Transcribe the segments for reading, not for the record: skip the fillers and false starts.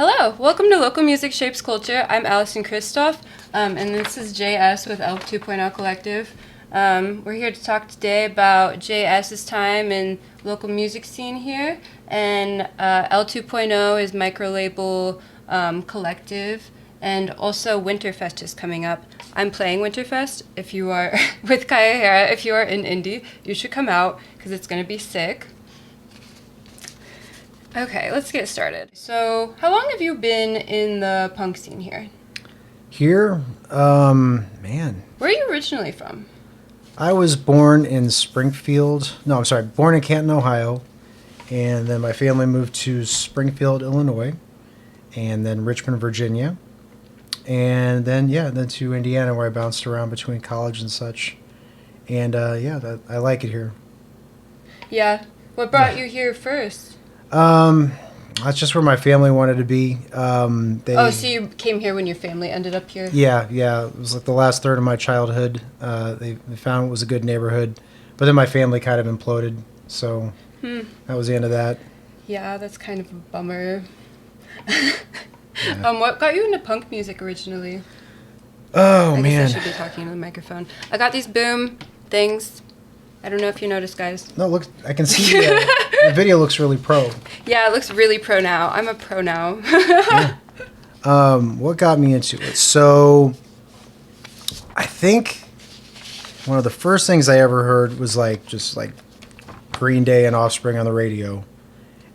Hello, welcome to Local Music Shapes Culture. I'm Allison Kristoff, and this is JS with ELLE 2.0 Collective. We're here to talk today about JS's time in local music scene here, and ELLE 2.0 is micro-label collective, and also Winterfest is coming up. I'm playing Winterfest. If you are with Kaya Hera, if you are in Indy, you should come out because it's going to be sick. Okay, let's get started. So, how long have you been in the punk scene here? Here? Man. Where are you originally from? I was born in Springfield. No, I'm sorry. Born in Canton, Ohio. And then my family moved to Springfield, Illinois. And then Richmond, Virginia. And then, then to Indiana, where I bounced around between college and such. And, I like it here. Yeah. What brought you here first? That's just where my family wanted to be. So you came here when your family ended up here? Yeah. It was like the last third of my childhood. They found it was a good neighborhood. But then my family kind of imploded. So that was the end of that. Yeah, that's kind of a bummer. What got you into punk music originally? Oh, I man. guess I should be talking to the microphone. I got these boom things. I don't know if you noticed, guys. No, look, I can see the video looks really pro. Yeah, it looks really pro now. I'm a pro now. Yeah. What got me into it? So, I think one of the first things I ever heard was just Green Day and Offspring on the radio.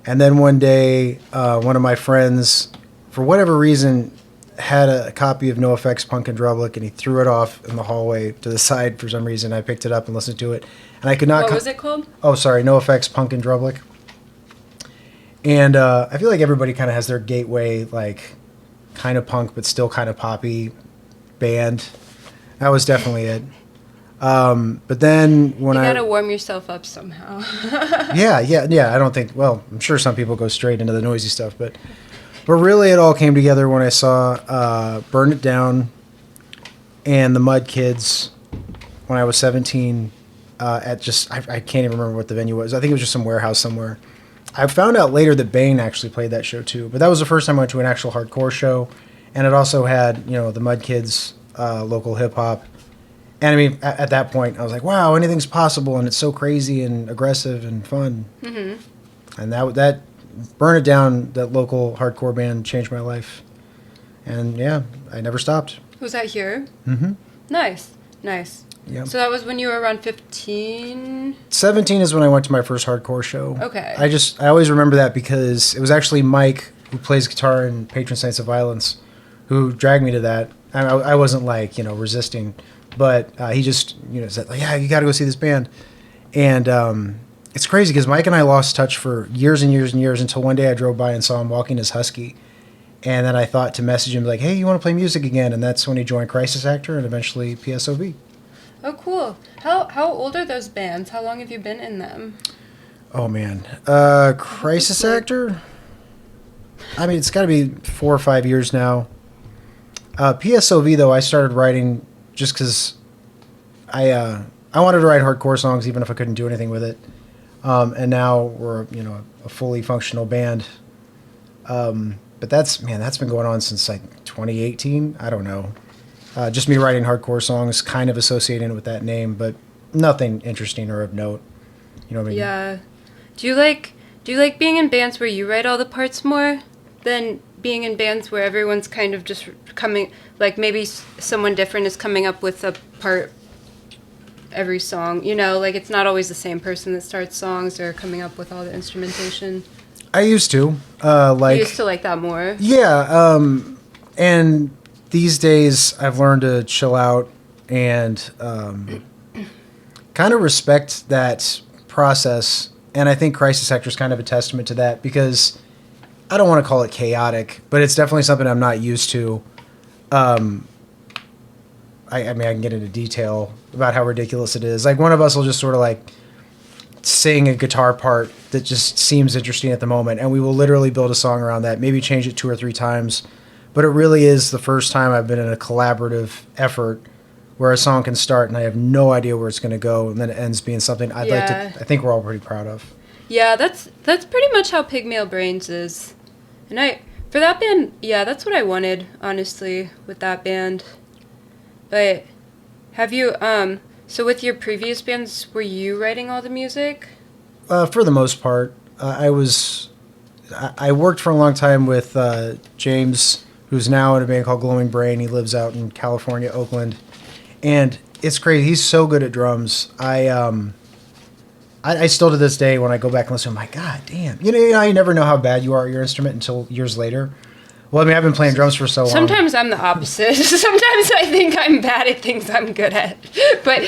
And then one day, one of my friends, for whatever reason, had a copy of NoFX Punk and Drublic, and he threw it off in the hallway to the side for some reason. I picked it up and listened to it, and I could not. What was it called? Oh, sorry, NoFX Punk and Drublic. And I feel like everybody kind of has their gateway, kind of punk but still kind of poppy band. That was definitely it. But then when you gotta warm yourself up somehow. Yeah. I don't think. Well, I'm sure some people go straight into the noisy stuff, but really, it all came together when I saw Burn It Down and the Mud Kids when I was 17 I can't even remember what the venue was. I think it was just some warehouse somewhere. I found out later that Bane actually played that show too, but that was the first time I went to an actual hardcore show, and it also had, the Mud Kids, local hip-hop. And I mean, at that point, I was like, wow, anything's possible, and it's so crazy and aggressive and fun. Mm-hmm. And that Burn It Down, that local hardcore band, changed my life. And I never stopped. Was that here? Mm-hmm. Nice. Yeah. So that was when you were around 15? 17 is when I went to my first hardcore show. Okay. I always remember that because it was actually Mike, who plays guitar in Patron Saints of Violence, who dragged me to that. I wasn't resisting, but he just, said, yeah, you got to go see this band. And it's crazy because Mike and I lost touch for years and years and years until one day I drove by and saw him walking his Husky. And then I thought to message him hey, you want to play music again? And that's when he joined Crisis Actor and eventually PSOV. Oh, cool. How old are those bands? How long have you been in them? Oh, man. Crisis Actor? I mean, it's got to be 4 or 5 years now. PSOV, though, I started writing just because I wanted to write hardcore songs even if I couldn't do anything with it. And now we're, a fully functional band. But that's been going on since 2018. I don't know. Just me writing hardcore songs, kind of associating it with that name, but nothing interesting or of note. You know what I mean? Yeah. Do you like being in bands where you write all the parts more than being in bands where everyone's kind of just coming, maybe someone different is coming up with a part every song, it's not always the same person that starts songs or coming up with all the instrumentation? I used to. You used to like that more? Yeah, and these days I've learned to chill out and kind of respect that process, and I think Crisis Actor is kind of a testament to that because I don't want to call it chaotic, but it's definitely something I'm not used to. I can get into detail about how ridiculous it is. One of us will just sort of sing a guitar part that just seems interesting at the moment, and we will literally build a song around that, maybe change it 2 or 3 times. But it really is the first time I've been in a collaborative effort where a song can start and I have no idea where it's going to go, and then it ends being something I think we're all pretty proud of. Yeah, that's pretty much how Pygmalion Brains is. And For that band, yeah, that's what I wanted, honestly, with that band. But have you, so with your previous bands, were you writing all the music? For the most part, I worked for a long time with James, who's now in a band called Glowing Brain. He lives out in California, Oakland, and it's crazy. He's so good at drums. I still to this day when I go back and listen, I'm like, God damn. You never know how bad you are at your instrument until years later. Well, I mean, I've been playing drums for so long. Sometimes I'm the opposite. Sometimes I think I'm bad at things I'm good at, but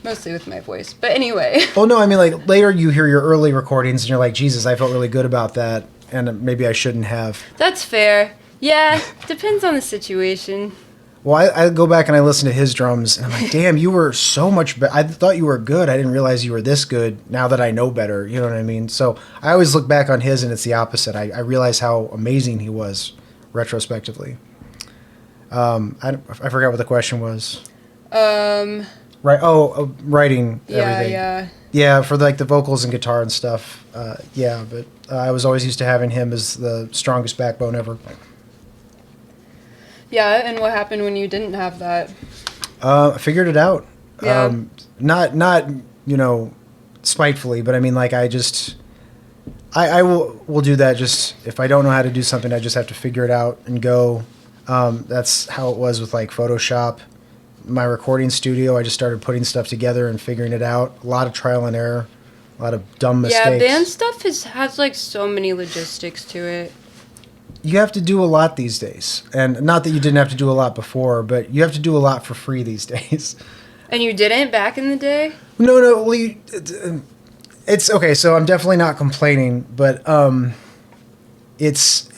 mostly with my voice. But anyway. Well, no, I mean, like later you hear your early recordings and you're like, Jesus, I felt really good about that, and maybe I shouldn't have. That's fair. Yeah, depends on the situation. Well, I go back and I listen to his drums, and I'm like, damn, you were so much better. I thought you were good. I didn't realize you were this good now that I know better. You know what I mean? So I always look back on his, and it's the opposite. I realize how amazing he was retrospectively. I forgot what the question was. Right. Oh, writing everything. Yeah, for like the vocals and guitar and stuff. Yeah, but I was always used to having him as the strongest backbone ever. Yeah, and what happened when you didn't have that? I figured it out. Yeah. Not spitefully, but I mean, like I will do that. Just if I don't know how to do something, I just have to figure it out and go. That's how it was with like Photoshop. My recording studio, I just started putting stuff together and figuring it out. A lot of trial and error, a lot of dumb mistakes. Yeah, band stuff has like so many logistics to it. You have to do a lot these days. And not that you didn't have to do a lot before, but you have to do a lot for free these days. And you didn't back in the day? No. Well, it's okay. So I'm definitely not complaining, but it's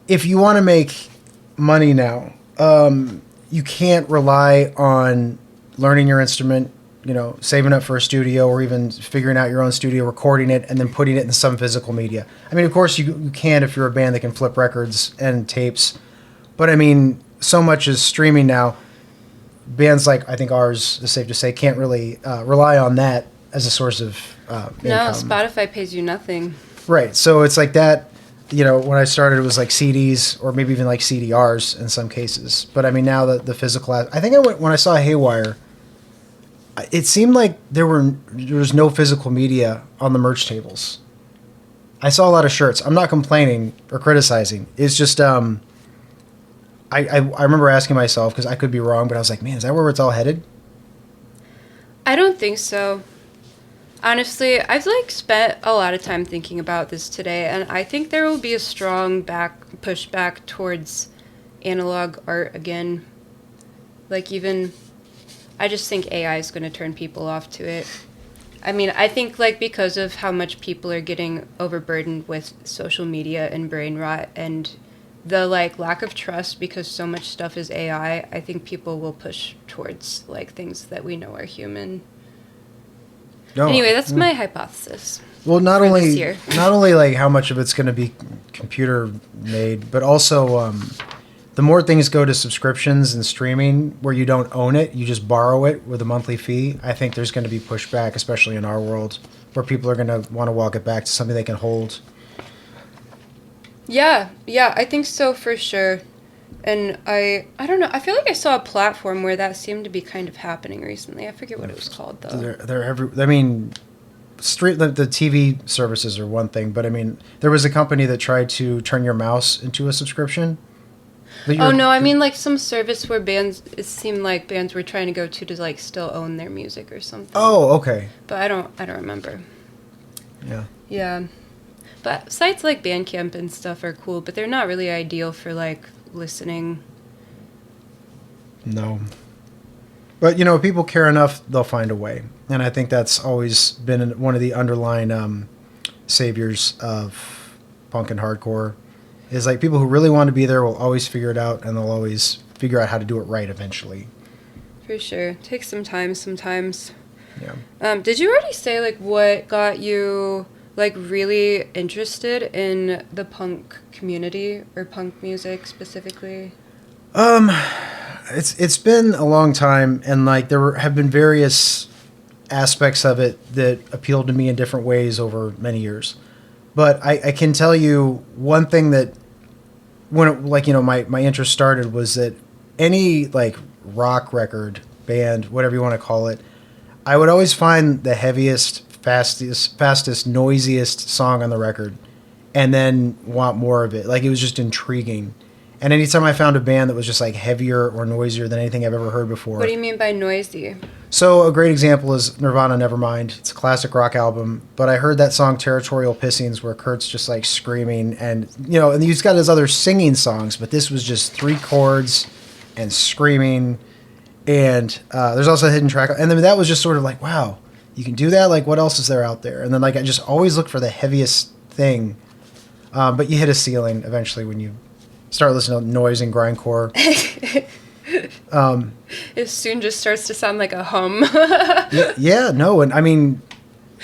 if you want to make money now, you can't rely on learning your instrument, saving up for a studio or even figuring out your own studio, recording it, and then putting it in some physical media. I mean, of course, you can if you're a band that can flip records and tapes. But, I mean, so much is streaming now. Bands like, I think ours, is safe to say, can't really rely on that as a source of income. No, Spotify pays you nothing. Right. So it's like that. When I started, it was like CDs or maybe even like CDRs in some cases. But, I mean, now the physical... I think when I saw Haywire... It seemed like there was no physical media on the merch tables. I saw a lot of shirts. I'm not complaining or criticizing. It's just I remember asking myself, because I could be wrong, but I was like, man, is that where it's all headed? I don't think so. Honestly, I've spent a lot of time thinking about this today, and I think there will be a strong pushback towards analog art again. I just think AI is going to turn people off to it. I mean, I think because of how much people are getting overburdened with social media and brain rot and the lack of trust because so much stuff is AI, I think people will push towards things that we know are human. No, anyway, that's my hypothesis. Well, not only how much of it's going to be computer made, but also the more things go to subscriptions and streaming where you don't own it, you just borrow it with a monthly fee, I think there's going to be pushback, especially in our world, where people are going to want to walk it back to something they can hold. Yeah, I think so for sure. And I don't know, I feel like I saw a platform where that seemed to be kind of happening recently. I forget what it was called, though. I mean, the TV services are one thing, but I mean, there was a company that tried to turn your mouse into a subscription. Oh, no, I mean, some service where it seemed like bands were trying to go to still own their music or something. Oh, okay. But I don't remember. Yeah. Yeah. But sites like Bandcamp and stuff are cool, but they're not really ideal for, listening. No. But, if people care enough, they'll find a way. And I think that's always been one of the underlying saviors of punk and hardcore. Is people who really want to be there will always figure it out, and they'll always figure out how to do it right eventually. For sure. Takes some time sometimes. Yeah. Did you already say what got you really interested in the punk community or punk music specifically? It's been a long time, and there have been various aspects of it that appealed to me in different ways over many years. But I can tell you one thing that when it, like, you know, my interest started was that any like rock record, band, whatever you want to call it, I would always find the heaviest, fastest, noisiest song on the record, and then want more of it. Like, it was just intriguing. And anytime I found a band that was just like heavier or noisier than anything I've ever heard before. What do you mean by noisy? So a great example is Nirvana Nevermind. It's a classic rock album, but I heard that song Territorial Pissings where Kurt's just like screaming, and you know, and he's got his other singing songs, but this was just 3 chords and screaming. And there's also a hidden track, and then that was just sort of like, wow, you can do that. Like, what else is there out there? And then like I just always look for the heaviest thing, but you hit a ceiling eventually when you start listening to noise and grindcore. It soon just starts to sound like a hum. yeah, no, and I mean,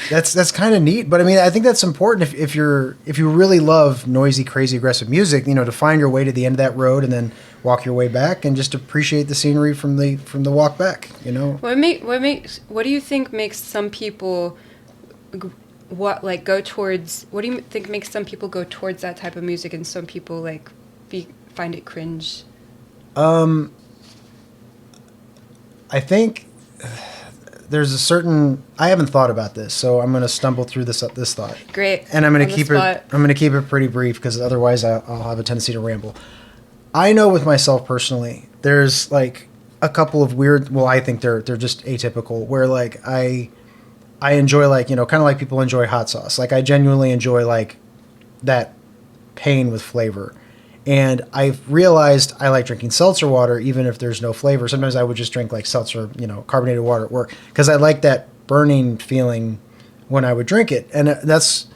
that's kind of neat. But I mean, I think that's important if you really love noisy, crazy, aggressive music, you know, to find your way to the end of that road and then walk your way back and just appreciate the scenery from the walk back. You know, What do you think makes some people go towards? What do you think makes some people go towards that type of music and some people like find it cringe? I think there's a certain. I haven't thought about this, so I'm going to stumble through this thought. Great. And I'm going On to the keep it. spot. I'm going to keep it pretty brief because otherwise I'll have a tendency to ramble. I know with myself personally, there's like a couple of weird. Well, I think they're just atypical. Where like I enjoy, like, you know, kind of like people enjoy hot sauce. Like I genuinely enjoy like that pain with flavor. And I've realized I like drinking seltzer water even if there's no flavor. Sometimes I would just drink like seltzer, you know, carbonated water at work because I like that burning feeling when I would drink it. And that's,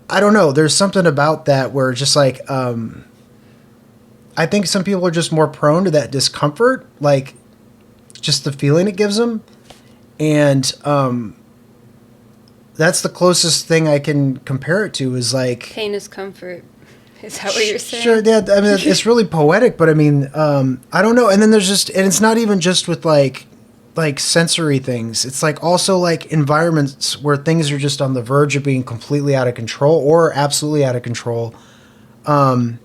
I don't know, there's something about that where just like, I think some people are just more prone to that discomfort, like just the feeling it gives them. And that's the closest thing I can compare it to is like... Pain is comfort. Is that what you're saying? Sure, yeah. I mean, it's really poetic, but I mean, I don't know. And then there's just, and it's not even just with like sensory things. It's like also like environments where things are just on the verge of being completely out of control or absolutely out of control. And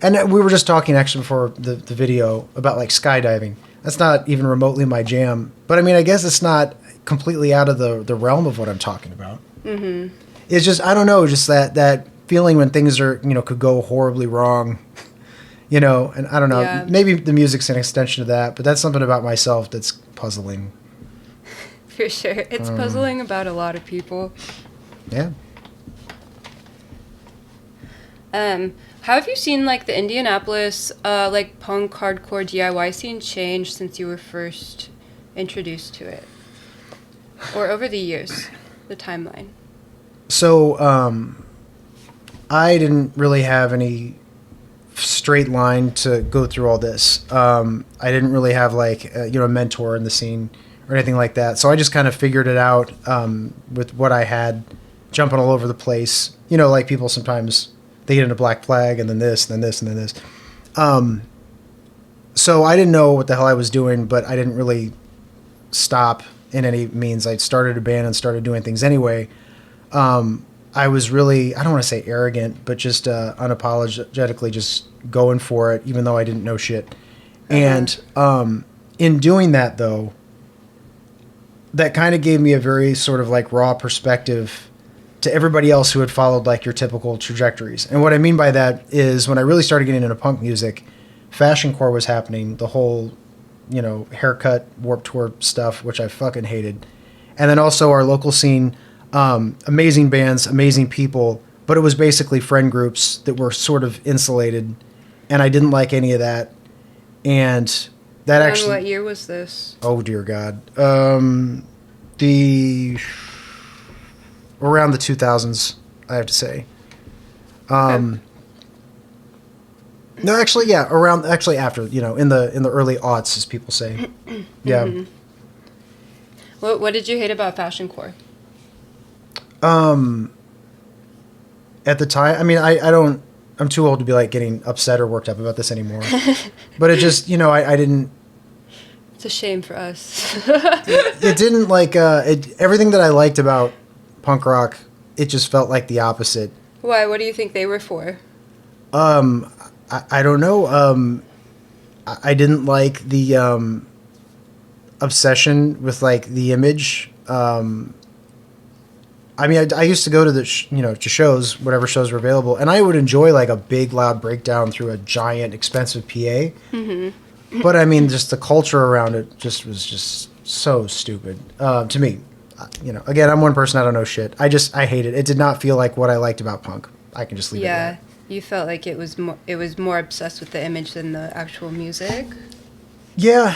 we were just talking actually before the video about like skydiving. That's not even remotely my jam, but I mean, I guess it's not completely out of the realm of what I'm talking about. Mm-hmm. It's just, I don't know, just that feeling when things are, you know, could go horribly wrong, you know, and I don't know, Yeah. maybe the music's an extension of that, but that's something about myself that's puzzling. For sure. It's puzzling about a lot of people. Yeah. How have you seen like the Indianapolis like punk hardcore DIY scene change since you were first introduced to it? Or over the years, the timeline? So, I didn't really have any straight line to go through all this. I didn't really have like a mentor in the scene or anything like that. So I just kind of figured it out with what I had, jumping all over the place. You know, like people sometimes they get into Black Flag and then this and then this and then this. So I didn't know what the hell I was doing, but I didn't really stop in any means. I started a band and started doing things anyway. I was really, I don't want to say arrogant, but just unapologetically just going for it, even though I didn't know shit. And in doing that, though, that kind of gave me a very sort of like raw perspective to everybody else who had followed like your typical trajectories. And what I mean by that is when I really started getting into punk music, fashioncore was happening, the whole, you know, haircut, Warped Tour stuff, which I fucking hated. And then also our local scene, amazing bands, amazing people, but it was basically friend groups that were sort of insulated, and I didn't like any of that. And that actually... What year was this? Oh, dear God. Around the 2000s, I have to say. Okay. No, actually, yeah, after, you know, in the early aughts, as people say. Yeah. Mm-hmm. What did you hate about fashioncore? At the time, I mean, I'm too old to be like getting upset or worked up about this anymore. But it just, you know, I didn't. It's a shame for us. It didn't like everything that I liked about punk rock. it just felt like the opposite. Why? What do you think they were for? I don't know. I didn't like the obsession with like the image. I mean, I used to go to the to shows, whatever shows were available, and I would enjoy like a big loud breakdown through a giant expensive PA. Mm-hmm. But I mean, just the culture around it just was just so stupid to me. Again, I'm one person. I don't know shit. I hate it. It did not feel like what I liked about punk. I can just leave it there. You felt like it was more obsessed with the image than the actual music. Yeah.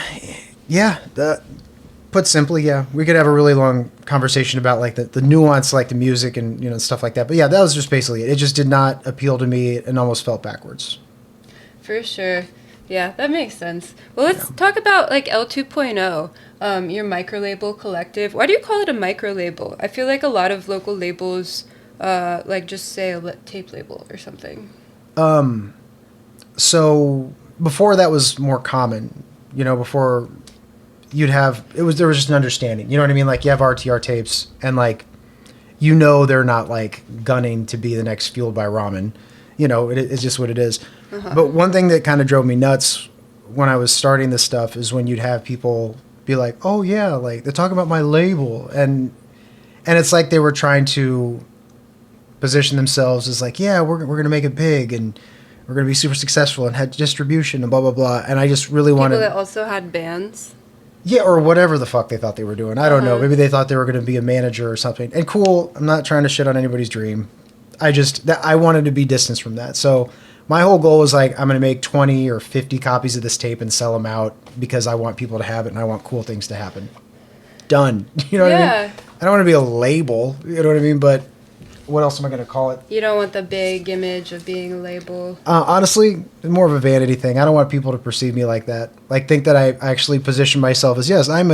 Put simply, yeah, we could have a really long conversation about like the nuance, like the music and stuff like that. But yeah, that was just basically it. It just did not appeal to me and almost felt backwards. For sure. Yeah, that makes sense. Well, let's talk about like ELLE 2.0, your micro label collective. Why do you call it a micro label? I feel like a lot of local labels like just say a tape label or something. So before that was more common, before there was just an understanding, you know what I mean? Like you have RTR tapes and like, they're not like gunning to be the next Fueled by Ramen, it's just what it is. Uh-huh. But one thing that kind of drove me nuts when I was starting this stuff is when you'd have people be like, oh yeah, like they're talking about my label. And it's like they were trying to position themselves as like, yeah, we're going to make it big and we're going to be super successful and had distribution and blah, blah, blah. And I just really wanted... People that also had bands? Yeah, or whatever the fuck they thought they were doing. I don't know. Maybe they thought they were going to be a manager or something. And cool, I'm not trying to shit on anybody's dream. I wanted to be distanced from that. So my whole goal was like, I'm going to make 20 or 50 copies of this tape and sell them out because I want people to have it and I want cool things to happen. Done. You know what I mean? I don't want to be a label. You know what I mean? But what else am I going to call it? You don't want the big image of being a label. Honestly, more of a vanity thing. I don't want people to perceive me like that. Like think that I actually position myself as, yes, I am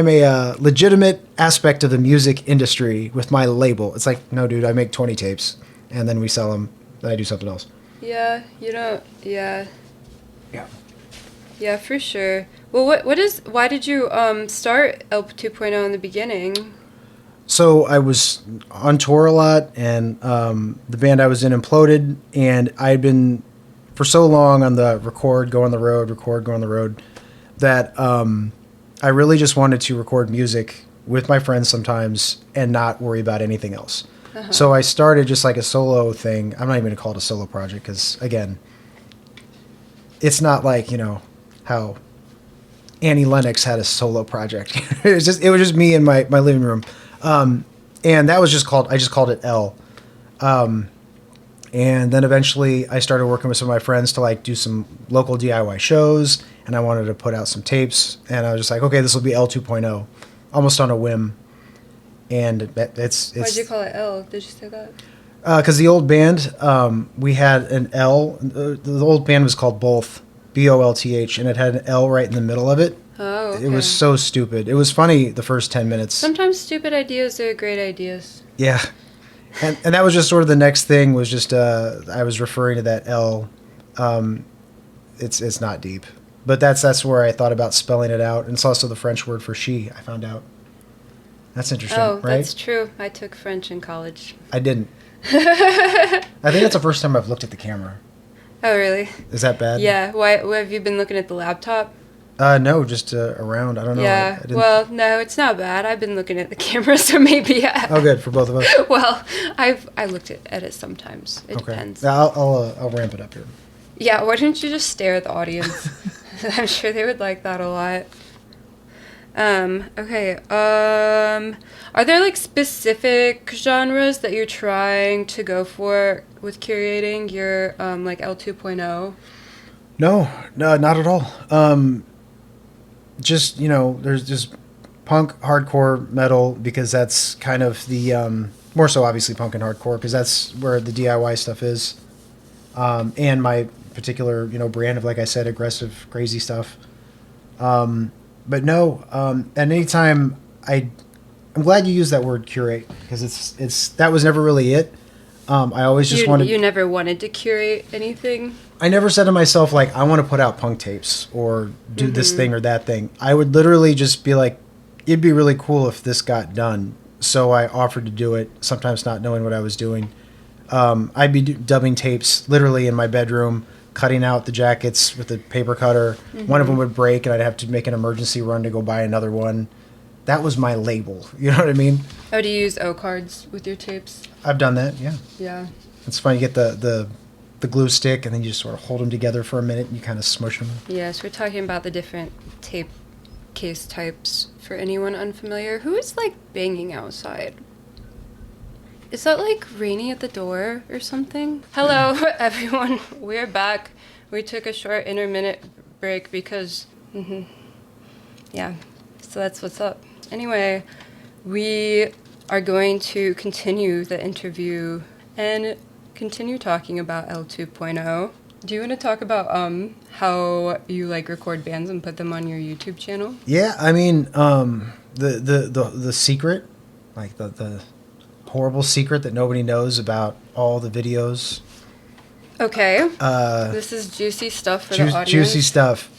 a legitimate aspect of the music industry with my label. It's like, no, dude, I make 20 tapes and then we sell them. Then I do something else. Yeah, you don't. Yeah. Yeah. Yeah, for sure. Well, why did you start ELLE 2.0 in the beginning? So I was on tour a lot, and the band I was in imploded, and I'd been for so long on the record, go on the road, that I really just wanted to record music with my friends sometimes and not worry about anything else. Uh-huh. So I started just like a solo thing. I'm not even going to call it a solo project because, again, it's not like, how Annie Lennox had a solo project. It was just me in my living room. And that was I just called it ELLE. And then eventually I started working with some of my friends to like do some local DIY shows, and I wanted to put out some tapes, and I was just like, okay, this will be ELLE 2.0, almost on a whim. And it's Why'd you call it ELLE? Did you say that? Because the old band, we had an L. The old band was called Both, Bolth, and it had an L right in the middle of it. Oh, okay. It was so stupid. It was funny the first 10 minutes. Sometimes stupid ideas are great ideas. Yeah. And that was just sort of the next thing was just, I was referring to that L. It's not deep. But that's where I thought about spelling it out. And it's also the French word for she, I found out. That's interesting, right? That's true. I took French in college. I didn't. I think that's the first time I've looked at the camera. Oh, really? Is that bad? Yeah. Why have you been looking at the laptop? No, just around. I don't know. Yeah. Well, no, it's not bad. I've been looking at the camera, so maybe. Oh, good for both of us. Well, I looked at it sometimes. It depends. I'll ramp it up here. Yeah. Why don't you just stare at the audience? I'm sure they would like that a lot. Okay. Are there like specific genres that you're trying to go for with curating your like ELLE 2.0? No, not at all. Just, there's just punk, hardcore, metal, because that's kind of the, more so obviously punk and hardcore, because that's where the DIY stuff is. And my particular, brand of, like I said, aggressive, crazy stuff. But no, and anytime I'm glad you used that word curate, because that was never really it. I always just wanted... You never wanted to curate anything? I never said to myself, like, I want to put out punk tapes or do this thing or that thing. I would literally just be like, it'd be really cool if this got done. so I offered to do it, sometimes not knowing what I was doing. I'd be dubbing tapes literally in my bedroom, cutting out the jackets with a paper cutter. One of them would break, and I'd have to make an emergency run to go buy another one. That was my label. You know what I mean? Oh, do you use O cards with your tapes? I've done that, yeah. Yeah. It's fun. You get the glue stick, and then you just sort of hold them together for a minute, and you kind of smush them. Yes, we're talking about the different tape case types for anyone unfamiliar. Who is, like, banging outside? Is that, like, rainy at the door or something? Hello, everyone. We're back. We took a short intermittent break because, yeah, so that's what's up. Anyway, we are going to continue the interview and continue talking about ELLE 2.0. Do you want to talk about how you like record bands and put them on your YouTube channel? Yeah, I mean, the secret, like the horrible secret that nobody knows about all the videos. Okay. This is juicy stuff for the audience. Juicy stuff.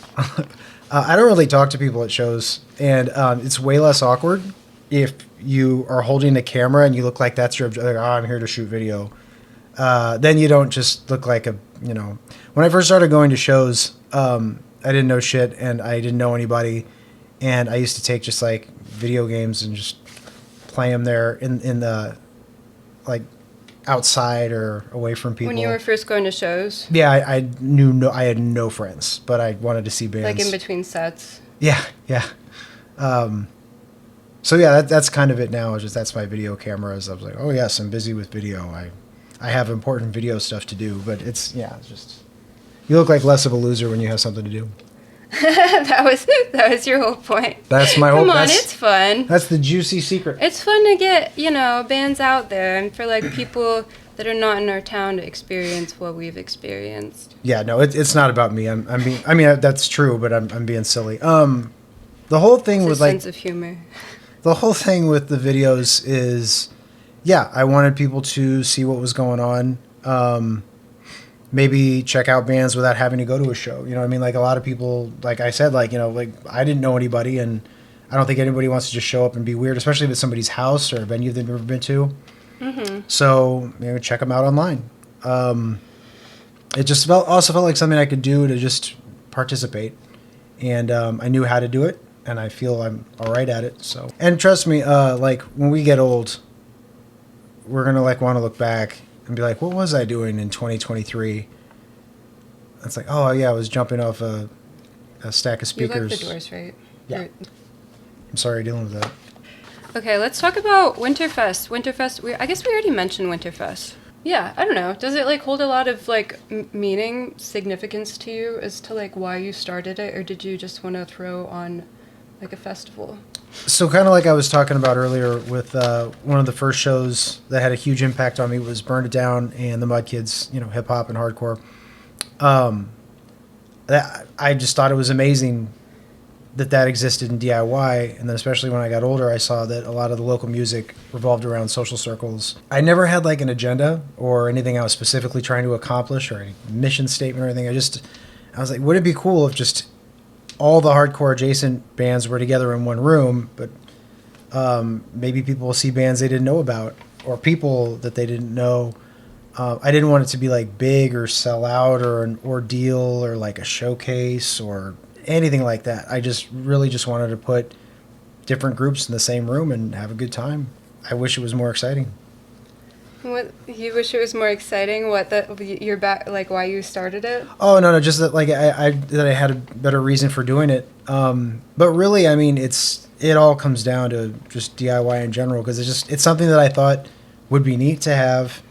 I don't really talk to people at shows, and it's way less awkward if you are holding a camera and you look like that's your like, oh, I'm here to shoot video. Then you don't just look like a, you know. When I first started going to shows, I didn't know shit, and I didn't know anybody, and I used to take just like video games and just play them there in the like outside or away from people. When you were first going to shows? Yeah, I had no friends, but I wanted to see bands. Like in between sets? Yeah. So yeah, that's kind of it now. Is just that's my video cameras. I was like, oh yes, I'm busy with video. I have important video stuff to do, but it's just you look like less of a loser when you have something to do. that was your whole point. That's my whole. Come on, it's fun. That's the juicy secret. It's fun to get bands out there, and for like people that are not in our town to experience what we've experienced. Yeah, no, it's not about me. I'm being. I mean, that's true, but I'm being silly. The whole thing It's with a like sense of humor. the whole thing with the videos is, yeah, I wanted people to see what was going on. Maybe check out bands without having to go to a show. You know what I mean? Like a lot of people, like I said, like, like I didn't know anybody, and I don't think anybody wants to just show up and be weird, especially if it's somebody's house or a venue they've never been to. Mm-hmm. So, check them out online. It just also felt like something I could do to just participate. And I knew how to do it, and I feel I'm all right at it. So, and trust me, like when we get old, we're going to like want to look back and be like, what was I doing in 2023? It's like, oh, yeah, I was jumping off a stack of speakers. You like the Doors, right? Yeah. I'm sorry dealing with that. Okay, let's talk about Winterfest. I guess we already mentioned Winterfest. Yeah, I don't know. Does it like hold a lot of like meaning, significance to you as to like why you started it, or did you just want to throw on like a festival? So kind of like I was talking about earlier with one of the first shows that had a huge impact on me was Burn It Down and the Mud Kids, hip hop and hardcore. I just thought it was amazing that existed in DIY, and then especially when I got older, I saw that a lot of the local music revolved around social circles. I never had like an agenda or anything I was specifically trying to accomplish or a mission statement or anything. I was like, would it be cool if just all the hardcore adjacent bands were together in one room, but maybe people will see bands they didn't know about or people that they didn't know. I didn't want it to be like big or sell out or an ordeal or like a showcase or anything like that. I just wanted to put different groups in the same room and have a good time. I wish it was more exciting. What, you wish it was more exciting? Your back, like why you started it? Oh no, just that like that I had a better reason for doing it. But really, I mean, it all comes down to just DIY in general because it's something that I thought would be neat to have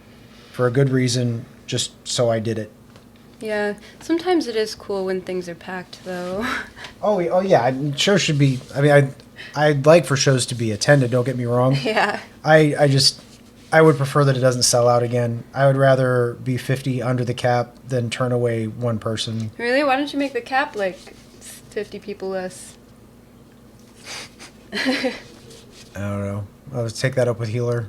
for a good reason, just so I did it. Yeah, sometimes it is cool when things are packed, though. Oh yeah, shows should be. I mean, I'd like for shows to be attended. Don't get me wrong. Yeah. I would prefer that it doesn't sell out again. I would rather be 50 under the cap than turn away one person. Really? Why don't you make the cap like 50 people less? I don't know. I'll take that up with Healer.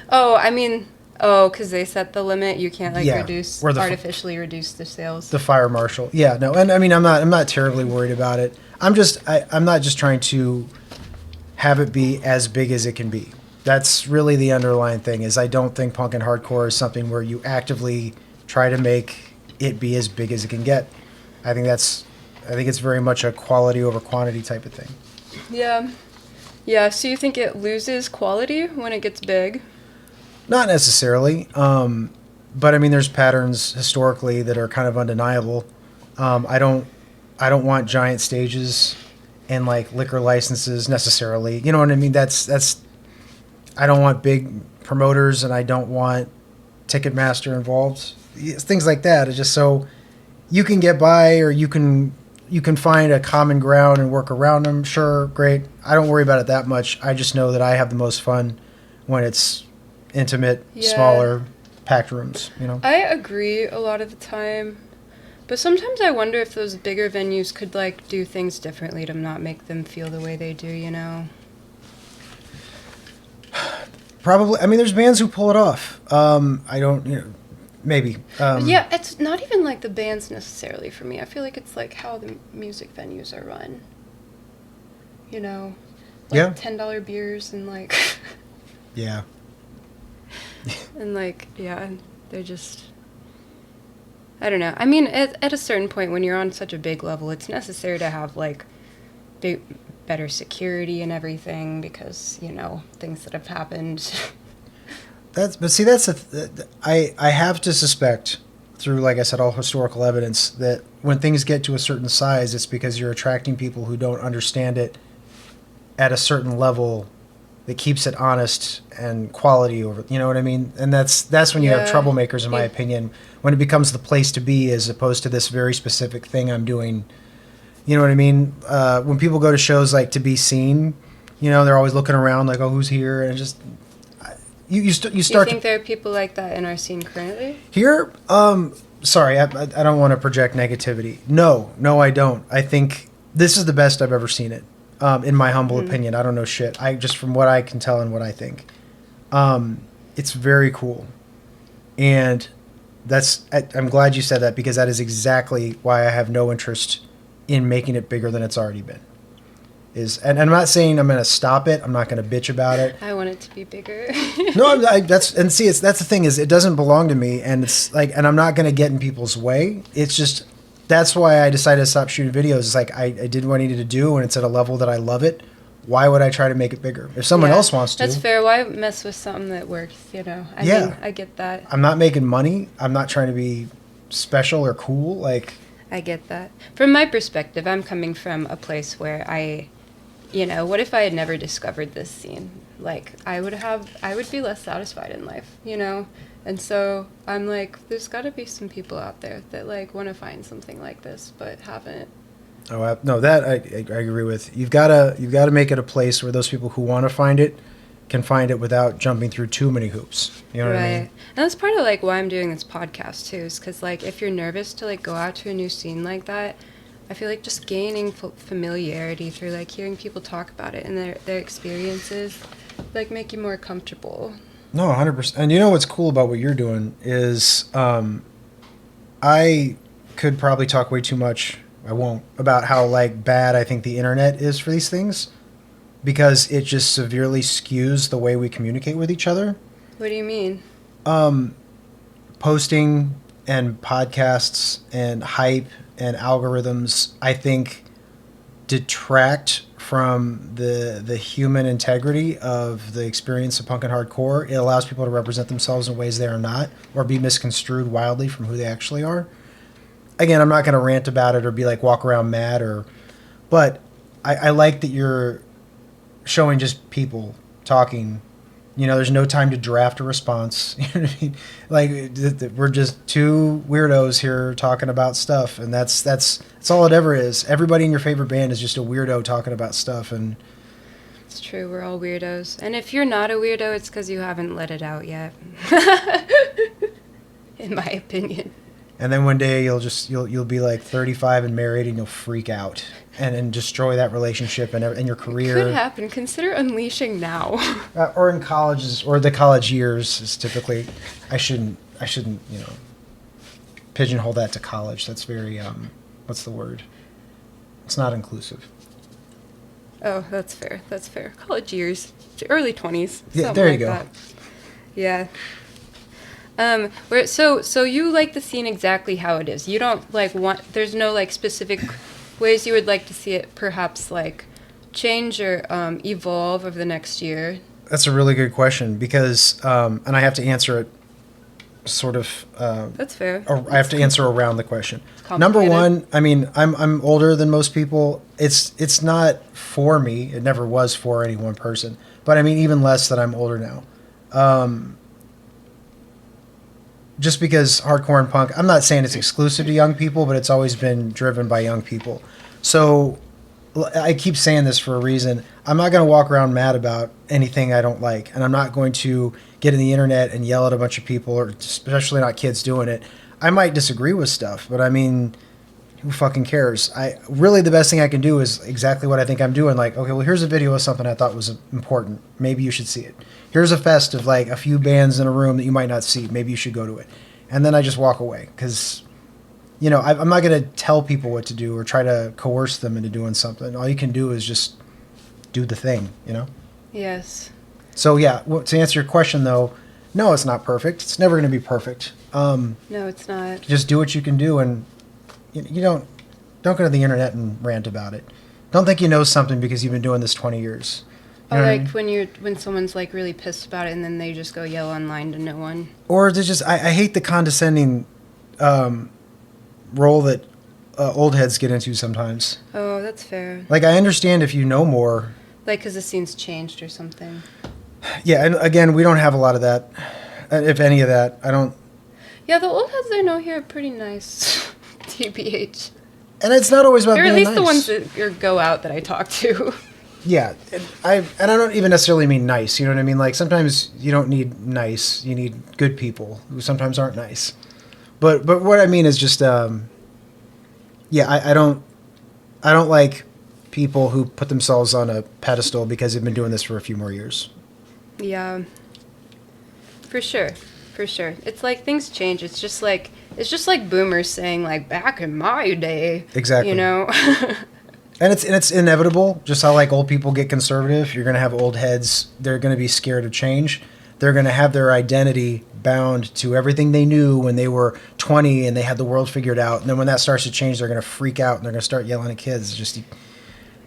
Because they set the limit. You can't artificially reduce the sales. The fire marshal. Yeah, no. And I mean, I'm not terribly worried about it. I'm not just trying to have it be as big as it can be. That's really the underlying thing. Is I don't think punk and hardcore is something where you actively try to make it be as big as it can get. I think it's very much a quality over quantity type of thing. Yeah. Yeah, so you think it loses quality when it gets big? Not necessarily, but I mean, there's patterns historically that are kind of undeniable. I don't want giant stages and like liquor licenses necessarily. You know what I mean? That's. I don't want big promoters, and I don't want Ticketmaster involved. Things like that. It's just so you can get by, or you can find a common ground and work around them. Sure, great. I don't worry about it that much. I just know that I have the most fun when it's intimate, smaller, packed rooms. You know. I agree a lot of the time, but sometimes I wonder if those bigger venues could like do things differently to not make them feel the way they do. You know. Probably. I mean, there's bands who pull it off. I don't. You know, maybe. Yeah, it's not even like the bands necessarily for me. I feel like it's like how the music venues are run. You know, like Yeah. $10 beers and like. Yeah. And like, yeah, they're just. I don't know. I mean, at a certain point, when you're on such a big level, it's necessary to have like better security and everything because, you know, things that have happened. I have to suspect through, like I said, all historical evidence that when things get to a certain size, it's because you're attracting people who don't understand it at a certain level that keeps it honest and quality over, you know what I mean? And that's when you have troublemakers, in my opinion, when it becomes the place to be as opposed to this very specific thing I'm doing. You know what I mean? When people go to shows like to be seen, you know, they're always looking around like, oh, who's here? And just you start. Do you think there are people like that in our scene currently? Here, sorry, I don't want to project negativity. No, I don't. I think this is the best I've ever seen it, in my humble opinion. I don't know shit. I just from what I can tell and what I think, it's very cool, and I'm glad you said that because that is exactly why I have no interest in making it bigger than it's already been. And I'm not saying I'm going to stop it. I'm not going to bitch about it. I want it to be bigger. No, that's the thing is it doesn't belong to me, and it's like, and I'm not going to get in people's way. It's just that's why I decided to stop shooting videos. It's like I did what I needed to do, and it's at a level that I love it. Why would I try to make it bigger? If someone else wants to, that's fair. Why mess with something that works? You know, I mean, I get that. I'm not making money. I'm not trying to be special or cool. Like I get that. From my perspective, I'm coming from a place where you know, what if I had never discovered this scene? Like, I would be less satisfied in life, you know? And so I'm like, there's got to be some people out there that, like, want to find something like this, but haven't. Oh, no, that I agree with. You've got to make it a place where those people who want to find it can find it without jumping through too many hoops. You know what I mean? And that's part of, like, why I'm doing this podcast, too, is because, like, if you're nervous to, like, go out to a new scene like that, I feel like just gaining familiarity through, like, hearing people talk about it and their experiences, like, make you more comfortable. No, 100%. And you know what's cool about what you're doing is I could probably talk way too much, I won't, about how, like, bad I think the internet is for these things because it just severely skews the way we communicate with each other. What do you mean? Posting and podcasts and hype and algorithms, I think, detract from the human integrity of the experience of punk and hardcore. It allows people to represent themselves in ways they are not, or be misconstrued wildly from who they actually are. Again, I'm not going to rant about it or be like walk around mad, but I like that you're showing just people talking. You know, there's no time to draft a response. You know what I mean? Like, we're just two weirdos here talking about stuff, and that's all it ever is. Everybody in your favorite band is just a weirdo talking about stuff, and it's true. We're all weirdos, and if you're not a weirdo, it's because you haven't let it out yet. In my opinion. And then one day you'll be like 35 and married, and you'll freak out and destroy that relationship and your career. It could happen. Consider unleashing now. Or in colleges, or the college years is typically. I shouldn't pigeonhole that to college. That's very what's the word? It's not inclusive. Oh, that's fair. That's fair. College years, early 20s. Yeah, there you go. That. Yeah. So you like the scene exactly how it is. You don't like want. There's no like specific ways you would like to see it, perhaps like change or evolve over the next year. That's a really good question because, and I have to answer it sort of. That's fair. I have to answer around the question. Number Complicated. one, I mean, I'm older than most people. It's not for me. It never was for any one person. But I mean, even less that I'm older now. Just because hardcore and punk, I'm not saying it's exclusive to young people, but it's always been driven by young people. So I keep saying this for a reason. I'm not going to walk around mad about anything I don't like, and I'm not going to get in the internet and yell at a bunch of people, or especially not kids doing it. I might disagree with stuff, but I mean, who fucking cares? Really the best thing I can do is exactly what I think I'm doing. Like, okay, well, here's a video of something I thought was important. Maybe you should see it. Here's a fest of like a few bands in a room that you might not see. Maybe you should go to it. And then I just walk away because, you know, I'm not going to tell people what to do or try to coerce them into doing something. All you can do is just do the thing, you know? Yes. So, yeah, to answer your question, though, no, it's not perfect. It's never going to be perfect. No, it's not. Just do what you can do, and you don't go to the internet and rant about it. Don't think you know something because you've been doing this 20 years. You Or know what I like mean? when someone's like really pissed about it and then they just go yell online to no one. Or to just, I hate the condescending role that old heads get into sometimes. Oh, that's fair. Like, I understand if you know more. Like, because the scene's changed or something. Yeah, and again, we don't have a lot of that, if any of that. I don't. Yeah, the old heads I know here are pretty nice. TBH. And it's not always about Or being at least nice. the ones that go out that I talk to. Yeah, and I don't even necessarily mean nice. You know what I mean? Like, sometimes you don't need nice. You need good people who sometimes aren't nice. But what I mean is just, yeah, I don't like people who put themselves on a pedestal because they've been doing this for a few more years. Yeah. For sure. For sure. It's like things change. It's just like boomers saying like back in my day. Exactly. You know? And it's inevitable, just how like old people get conservative. You're going to have old heads. They're going to be scared of change. They're going to have their identity bound to everything they knew when they were 20 and they had the world figured out. And then when that starts to change, they're going to freak out and they're going to start yelling at kids. Just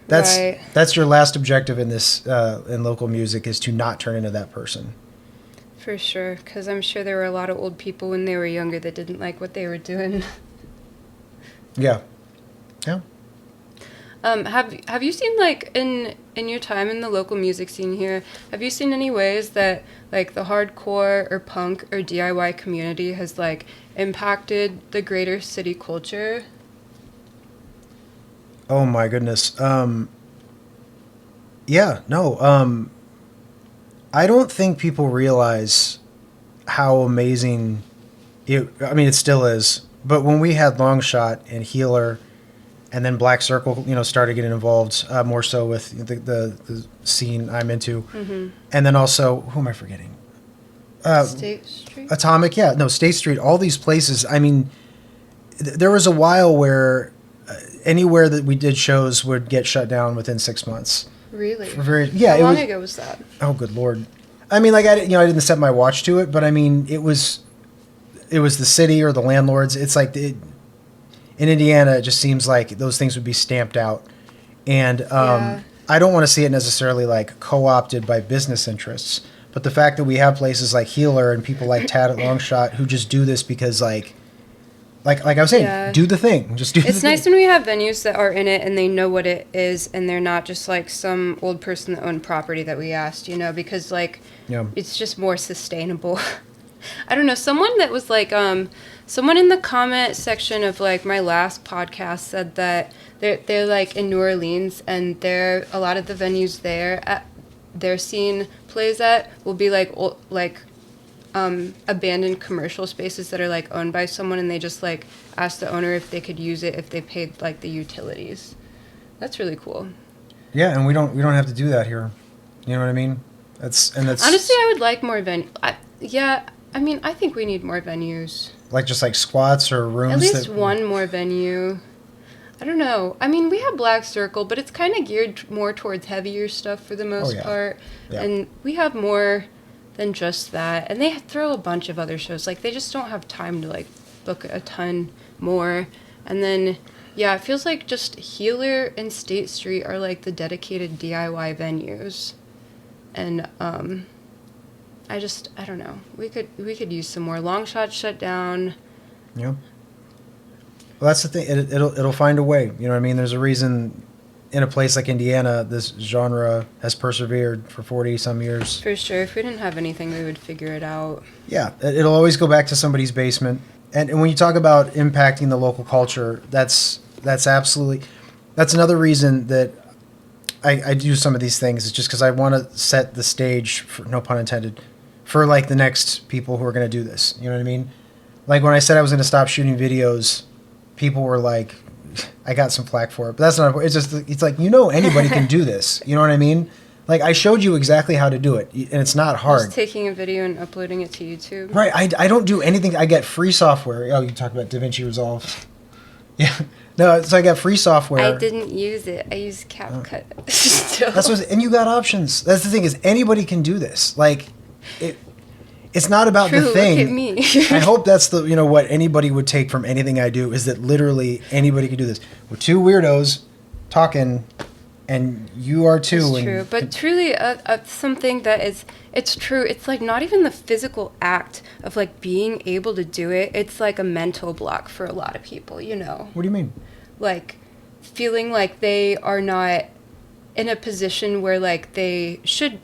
that's your last objective in this in local music, is to not turn into that person. For sure, because I'm sure there were a lot of old people when they were younger that didn't like what they were doing. Yeah. Yeah. Have you seen, like, in your time in the local music scene here, have you seen any ways that, like, the hardcore or punk or DIY community has, like, impacted the greater city culture? Oh my goodness. Yeah, no. I don't think people realize how amazing it still is. But when we had Longshot and Healer, and then Black Circle, started getting involved more so with the scene I'm into. Mm-hmm. And then also, who am I forgetting? State Street? Atomic, yeah. No, State Street, all these places. I mean, there was a while where anywhere that we did shows would get shut down within 6 months. Really? How long ago was that? Oh, good Lord. I mean, like, I didn't set my watch to it, but I mean, it was the city or the landlords. It's like in Indiana, it just seems like those things would be stamped out. And I don't want to see it necessarily like co-opted by business interests, but the fact that we have places like Healer and people like Tad at Longshot who just do this because like I was saying, do the thing. Just do the thing. It's nice when we have venues that are in it and they know what it is and they're not just like some old person that owned property that we asked, because like it's just more sustainable. I don't know, someone that was like someone in the comment section of like my last podcast said that they're like in New Orleans and a lot of the venues there at their scene plays at will be like abandoned commercial spaces that are like owned by someone, and they just like ask the owner if they could use it if they paid like the utilities. That's really cool. Yeah, and we don't have to do that here. You know what I mean? That's honestly, I would like more venues. I think we need more venues. Like just like squats or rooms. At least one more venue. I don't know. I mean, we have Black Circle, but it's kind of geared more towards heavier stuff for the most part. Yeah. And we have more than just that. And they throw a bunch of other shows. Like, they just don't have time to, like, book a ton more. And then, yeah, it feels like just Healer and State Street are, like, the dedicated DIY venues. And, I don't know. We could use some more. Long Shot shut down. Yeah. Well, that's the thing. It'll find a way. You know what I mean? There's a reason in a place like Indiana, this genre has persevered for 40-some years. For sure. If we didn't have anything, we would figure it out. Yeah. It'll always go back to somebody's basement. And when you talk about impacting the local culture, that's absolutely... That's another reason that I do some of these things. It's just because I want to set the stage, for, no pun intended, for like the next people who are going to do this. You know what I mean? Like when I said I was going to stop shooting videos, people were like, I got some flack for it, but that's not, it's just, it's like, anybody can do this. You know what I mean? Like I showed you exactly how to do it, and it's not hard. Just taking a video and uploading it to YouTube. Right. I don't do anything. I get free software. Oh, you talk about DaVinci Resolve. Yeah. No, so I got free software. I didn't use it. I used CapCut. That's what, and you got options. That's the thing is anybody can do this. Like, it's not about True, the thing. look at me. I hope that's the what anybody would take from anything I do is that literally anybody can do this. We're two weirdos talking, and you are too. It's true, but truly, something that it's true. It's like not even the physical act of like being able to do it. It's like a mental block for a lot of people. What do you mean? Like feeling like they are not in a position where like they should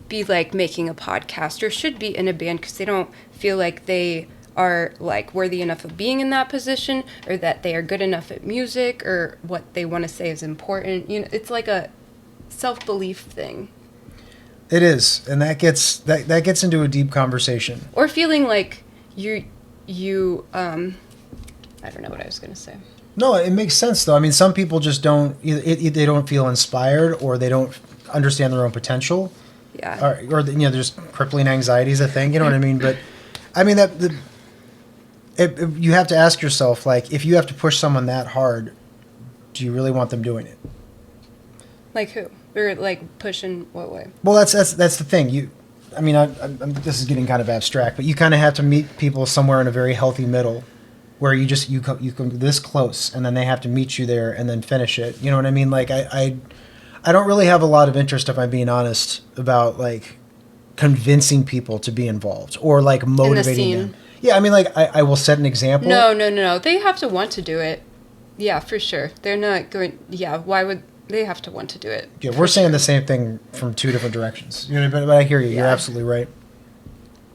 be like making a podcast or should be in a band because they don't feel like they are like worthy enough of being in that position or that they are good enough at music or what they want to say is important. It's like a self-belief thing. It is, and that gets into a deep conversation. Or feeling like you I don't know what I was going to say. No, it makes sense though. I mean, some people just don't. They don't feel inspired, or they don't understand their own potential. Yeah. Or there's crippling anxiety is a thing. You know what I mean? But I mean you have to ask yourself, like, if you have to push someone that hard, do you really want them doing it? Like who? Or like pushing what way? Well, that's the thing. I'm this is getting kind of abstract, but you kind of have to meet people somewhere in a very healthy middle, where you come this close, and then they have to meet you there, and then finish it. You know what I mean? Like I don't really have a lot of interest, if I'm being honest, about like convincing people to be involved or like motivating them. Yeah, I mean, like I will set an example. No. They have to want to do it. Yeah, for sure. They're not going. Yeah, why would they have to want to do it? Yeah, we're saying the same thing from two different directions. But I hear you. Yeah. You're absolutely right.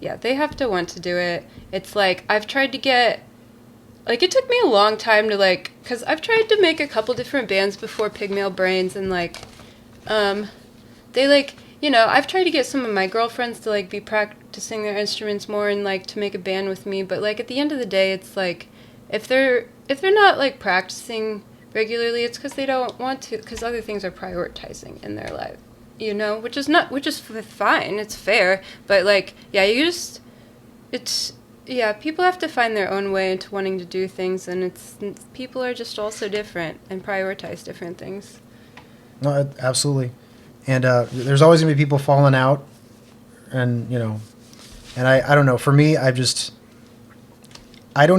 Yeah, they have to want to do it. It's like I've tried to get. Like, it took me a long time to, like, because I've tried to make a couple different bands before Pigmail Brains, and, like, they, like, I've tried to get some of my girlfriends to, like, be practicing their instruments more and, like, to make a band with me, but, like, at the end of the day, it's, like, if they're not, like, practicing regularly, it's because they don't want to, because other things are prioritizing in their life, which is fine, it's fair, but, like, yeah, yeah, people have to find their own way into wanting to do things, and people are just also different and prioritize different things. No, absolutely. And there's always going to be people falling out, and, and I don't know. For me, I don't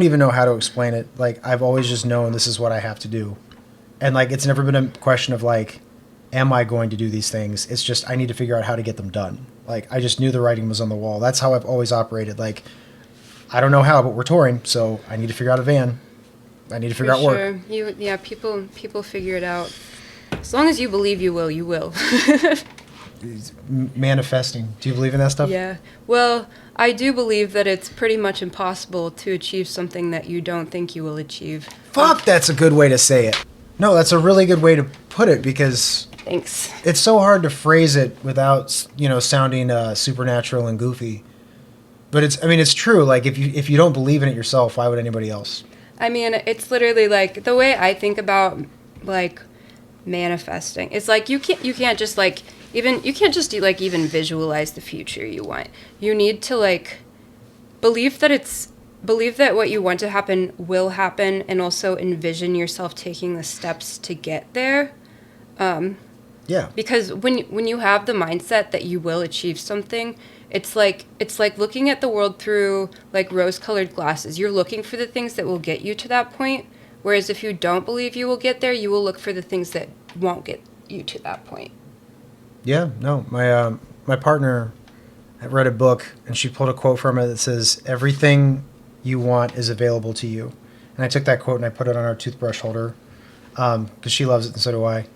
even know how to explain it. Like, I've always just known this is what I have to do. And, like, it's never been a question of, like, am I going to do these things? It's just I need to figure out how to get them done. Like, I just knew the writing was on the wall. That's how I've always operated. Like, I don't know how, but we're touring, so I need to figure out a van. I need to figure out work. Yeah, people figure it out. As long as you believe you will, you will. Manifesting. Do you believe in that stuff? Yeah. Well, I do believe that it's pretty much impossible to achieve something that you don't think you will achieve. Fuck, that's a good way to say it. No, that's a really good way to put it, because Thanks. It's so hard to phrase it without, sounding supernatural and goofy. But it's true. Like, if you don't believe in it yourself, why would anybody else? I mean, it's literally like the way I think about like manifesting. It's like you can't just like even visualize the future you want. You need to like believe that it's believe that what you want to happen will happen, and also envision yourself taking the steps to get there. Yeah. Because when you have the mindset that you will achieve something, it's like looking at the world through like rose-colored glasses. You're looking for the things that will get you to that point, whereas if you don't believe you will get there, you will look for the things that won't get you to that point. Yeah, no, my partner had read a book, and she pulled a quote from it that says, "Everything you want is available to you." And I took that quote and I put it on our toothbrush holder because she loves it and so do I.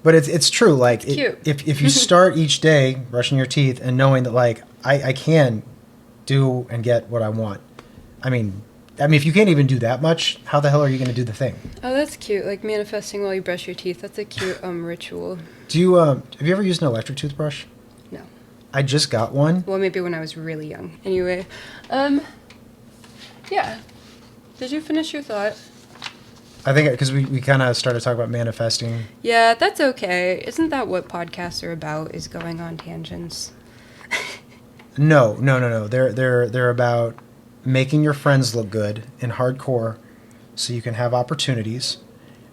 But it's true. Like, if you start each day brushing your teeth and knowing that, like, I can do and get what I want. I mean, if you can't even do that much, how the hell are you going to do the thing? Oh, that's cute. Like manifesting while you brush your teeth. That's a cute ritual. Do you have you ever used an electric toothbrush? No. I just got one. Well, maybe when I was really young. Anyway, yeah. Did you finish your thought? I think because we kind of started talking about manifesting. Yeah, that's okay. Isn't that what podcasts are about? Is going on tangents? No. They're about making your friends look good in hardcore, so you can have opportunities.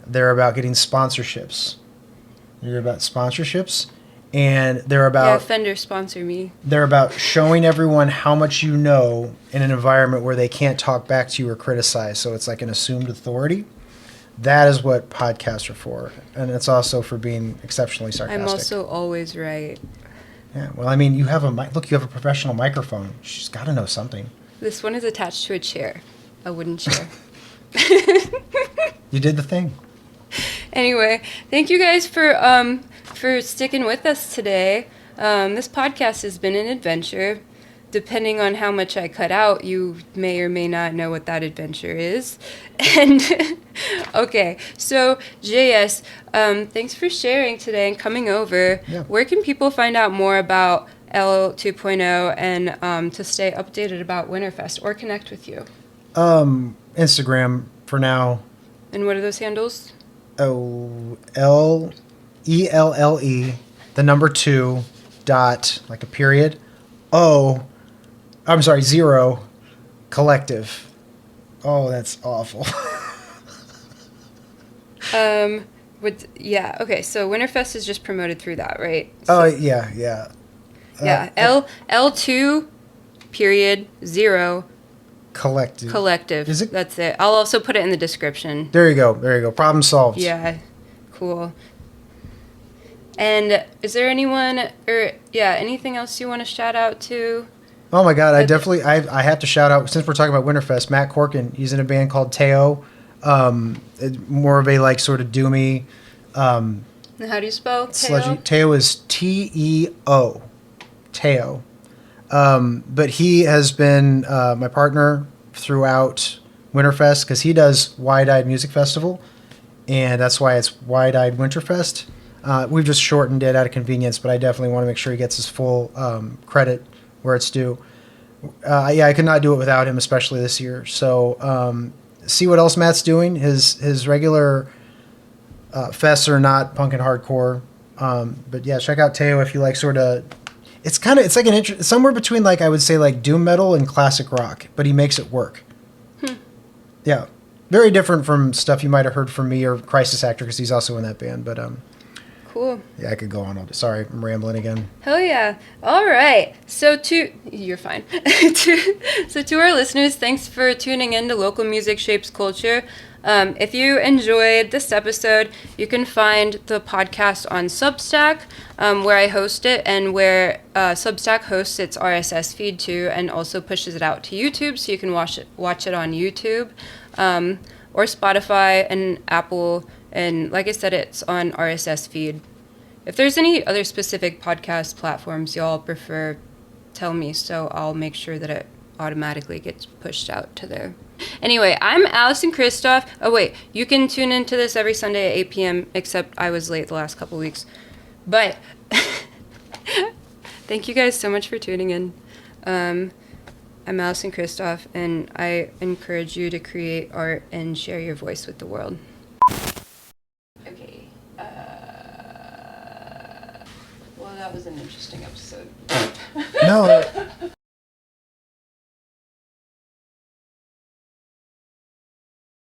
They're about getting sponsorships. They're about sponsorships, and they're about Fender sponsor me. They're about showing everyone how much you know in an environment where they can't talk back to you or criticize. So it's like an assumed authority. That is what podcasts are for, and it's also for being exceptionally sarcastic. I'm also always right. Yeah, well, I mean, you have you have a professional microphone. She's got to know something. This one is attached to a chair, a wooden chair. You did the thing. Anyway, thank you guys for sticking with us today. This podcast has been an adventure. Depending on how much I cut out, you may or may not know what that adventure is. And okay, so JS, thanks for sharing today and coming over. Yeah. Where can people find out more about ELLE 2.0 and to stay updated about Winterfest or connect with you? Instagram for now. And what are those handles? ELLE, the number 2, dot, like a period, zero, collective. Oh, that's awful. Okay, so Winterfest is just promoted through that, right? Oh, yeah. Yeah, L2 period 0 collective. Is it? That's it. I'll also put it in the description. There you go. Problem solved. Yeah, cool. And is there anything else you want to shout out to? Oh my God, I have to shout out, since we're talking about Winterfest, Matt Corkin. He's in a band called Teo. More of a like sort of doomy. And how do you spell Teo? Sludgy. Teo is Teo. Teo. But he has been my partner throughout Winterfest because he does Wide-Eyed Music Festival, and that's why it's Wide-Eyed Winterfest. We've just shortened it out of convenience, but I definitely want to make sure he gets his full credit where it's due. I could not do it without him, especially this year. So see what else Matt's doing. His regular fests are not punk and hardcore, but yeah, check out Teo if you like sort of. It's like somewhere between, like, I would say, like doom metal and classic rock, but he makes it work. Yeah, very different from stuff you might have heard from me or Crisis Actor, because he's also in that band. But cool. Yeah, I could go on all day. Sorry, I'm rambling again. Hell yeah. All right. You're fine. So to our listeners, thanks for tuning in to Local Music Shapes Culture. If you enjoyed this episode, you can find the podcast on Substack, where I host it, and where Substack hosts its RSS feed too, and also pushes it out to YouTube, so you can watch it on YouTube, or Spotify and Apple. And like I said, it's on RSS feed. If there's any other specific podcast platforms y'all prefer, tell me, so I'll make sure that it automatically gets pushed out to there. Anyway, I'm Allison Kristoff. Oh, wait, you can tune into this every Sunday at 8 p.m., except I was late the last couple weeks. But thank you guys so much for tuning in. I'm Allison Kristoff, and I encourage you to create art and share your voice with the world. Okay. Well, that was an interesting episode. No.